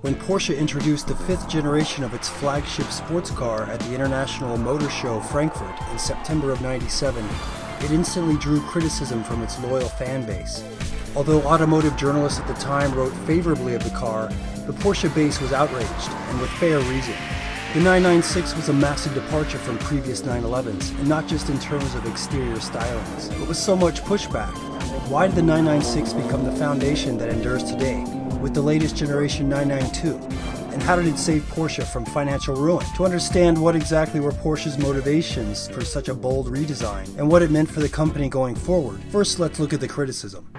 When Porsche introduced the fifth generation of its flagship sports car at the International Motor Show Frankfurt in September of '97, it instantly drew criticism from its loyal fan base. Although automotive journalists at the time wrote favorably of the car, the Porsche base was outraged, and with fair reason. The 996 was a massive departure from previous 911s, and not just in terms of exterior stylings, but with so much pushback. Why did the 996 become the foundation that endures today, with the latest generation 992? And how did it save Porsche from financial ruin? To understand what exactly were Porsche's motivations for such a bold redesign, and what it meant for the company going forward, first let's look at the criticism.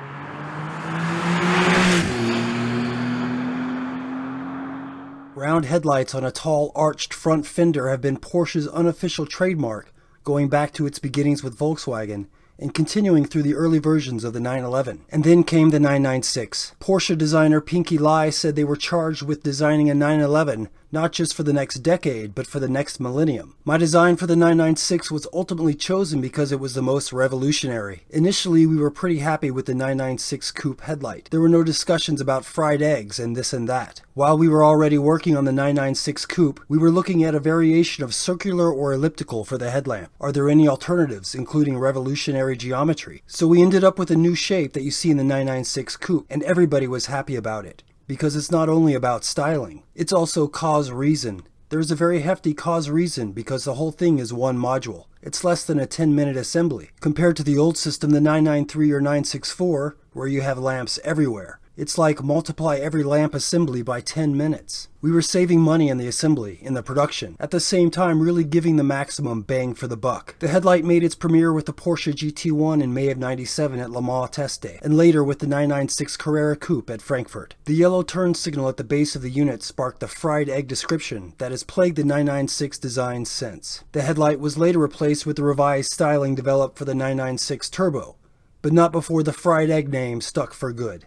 Round headlights on a tall arched front fender have been Porsche's unofficial trademark, going back to its beginnings with Volkswagen, and continuing through the early versions of the 911. And then came the 996. Porsche designer Pinky Lai said they were charged with designing a 911 not just for the next decade, but for the next millennium. My design for the 996 was ultimately chosen because it was the most revolutionary. Initially, we were pretty happy with the 996 coupe headlight. There were no discussions about fried eggs and this and that. While we were already working on the 996 coupe, we were looking at a variation of circular or elliptical for the headlamp. Are there any alternatives, including revolutionary geometry? So we ended up with a new shape that you see in the 996 coupe, and everybody was happy about it. Because it's not only about styling, it's also cause-reason. There's a very hefty cause-reason because the whole thing is one module. It's less than a 10-minute assembly, compared to the old system, the 993 or 964, where you have lamps everywhere. It's like multiply every lamp assembly by 10 minutes. We were saving money in the assembly, in the production, at the same time really giving the maximum bang for the buck. The headlight made its premiere with the Porsche GT1 in May of '97 at Le Mans Test Day, and later with the 996 Carrera Coupe at Frankfurt. The yellow turn signal at the base of the unit sparked the fried egg description that has plagued the 996 design since. The headlight was later replaced with the revised styling developed for the 996 Turbo, but not before the fried egg name stuck for good.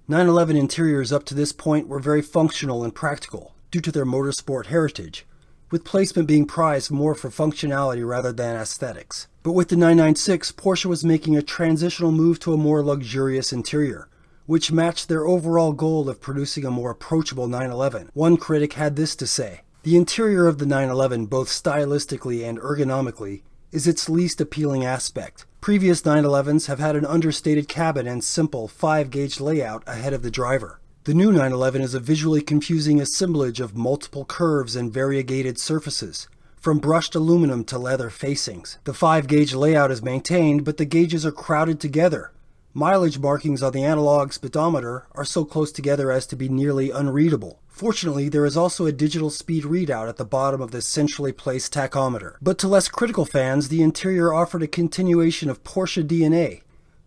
911 interiors up to this point were very functional and practical, due to their motorsport heritage, with placement being prized more for functionality rather than aesthetics. But with the 996, Porsche was making a transitional move to a more luxurious interior, which matched their overall goal of producing a more approachable 911. One critic had this to say: "The interior of the 911, both stylistically and ergonomically, is its least appealing aspect. Previous 911s have had an understated cabin and simple 5-gauge layout ahead of the driver. The new 911 is a visually confusing assemblage of multiple curves and variegated surfaces, from brushed aluminum to leather facings. The 5-gauge layout is maintained, but the gauges are crowded together. Mileage markings on the analog speedometer are so close together as to be nearly unreadable. Fortunately, there is also a digital speed readout at the bottom of the centrally placed tachometer." But to less critical fans, the interior offered a continuation of Porsche DNA.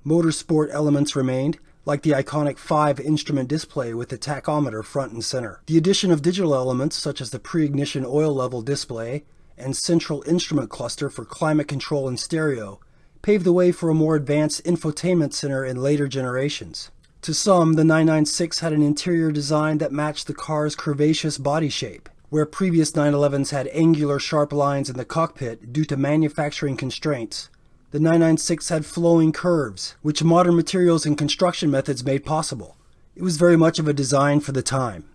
Motorsport elements remained, like the iconic 5-instrument display with the tachometer front and center. The addition of digital elements such as the pre-ignition oil level display and central instrument cluster for climate control and stereo paved the way for a more advanced infotainment center in later generations. To some, the 996 had an interior design that matched the car's curvaceous body shape. Where previous 911s had angular sharp lines in the cockpit due to manufacturing constraints, the 996 had flowing curves, which modern materials and construction methods made possible. It was very much of a design for the time.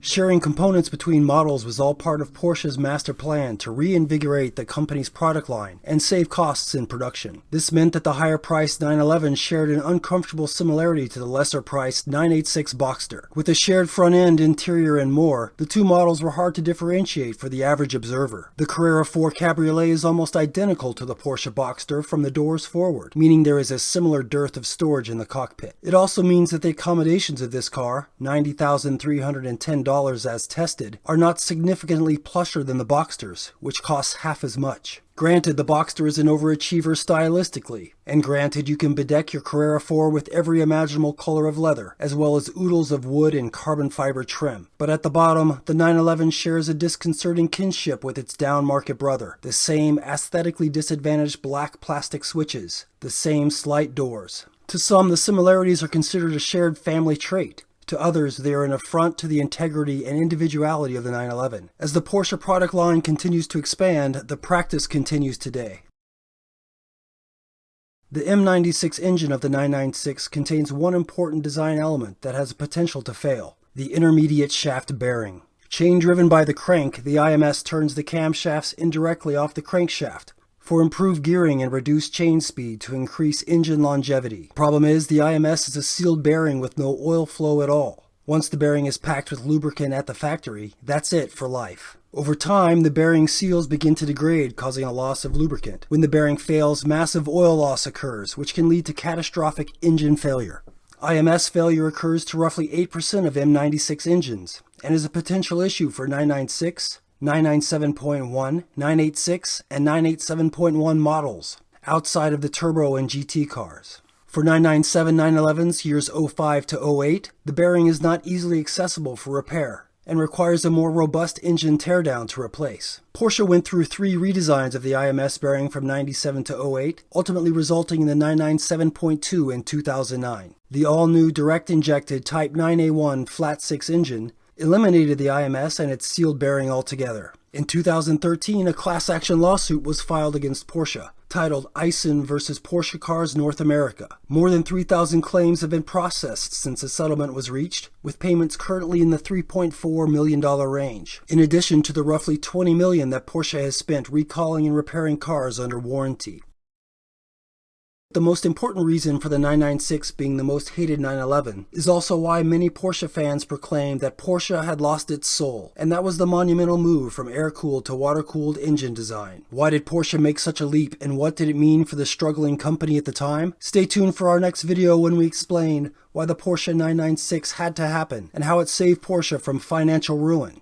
Sharing components between models was all part of Porsche's master plan to reinvigorate the company's product line and save costs in production. This meant that the higher-priced 911 shared an uncomfortable similarity to the lesser-priced 986 Boxster. With a shared front end, interior, and more, the two models were hard to differentiate for the average observer. The Carrera 4 Cabriolet is almost identical to the Porsche Boxster from the doors forward, meaning there is a similar dearth of storage in the cockpit. It also means that the accommodations of this car, $90,310 as tested, are not significantly plusher than the Boxsters, which costs half as much. Granted, the Boxster is an overachiever stylistically, and granted you can bedeck your Carrera 4 with every imaginable color of leather, as well as oodles of wood and carbon fiber trim. But at the bottom, the 911 shares a disconcerting kinship with its down-market brother. The same aesthetically disadvantaged black plastic switches, the same slight doors. To some, the similarities are considered a shared family trait. To others, they are an affront to the integrity and individuality of the 911. As the Porsche product line continues to expand, the practice continues today. The M96 engine of the 996 contains one important design element that has potential to fail: the intermediate shaft bearing. Chain driven by the crank, the IMS turns the camshafts indirectly off the crankshaft for improved gearing and reduced chain speed to increase engine longevity. Problem is, the IMS is a sealed bearing with no oil flow at all. Once the bearing is packed with lubricant at the factory, that's it for life. Over time, the bearing seals begin to degrade, causing a loss of lubricant. When the bearing fails, massive oil loss occurs, which can lead to catastrophic engine failure. IMS failure occurs to roughly 8% of M96 engines and is a potential issue for 996, 997.1, 986, and 987.1 models outside of the turbo and GT cars. For 997 911s years 05 to 08, the bearing is not easily accessible for repair and requires a more robust engine teardown to replace. Porsche went through 3 redesigns of the IMS bearing from 97 to 08, ultimately resulting in the 997.2 in 2009. The all-new direct-injected Type 9A1 flat-6 engine eliminated the IMS and its sealed bearing altogether. In 2013, a class action lawsuit was filed against Porsche, titled Eisen vs. Porsche Cars North America. More than 3,000 claims have been processed since a settlement was reached, with payments currently in the $3.4 million range, in addition to the roughly $20 million that Porsche has spent recalling and repairing cars under warranty. The most important reason for the 996 being the most hated 911 is also why many Porsche fans proclaimed that Porsche had lost its soul, and that was the monumental move from air-cooled to water-cooled engine design. Why did Porsche make such a leap, and what did it mean for the struggling company at the time? Stay tuned for our next video when we explain why the Porsche 996 had to happen and how it saved Porsche from financial ruin.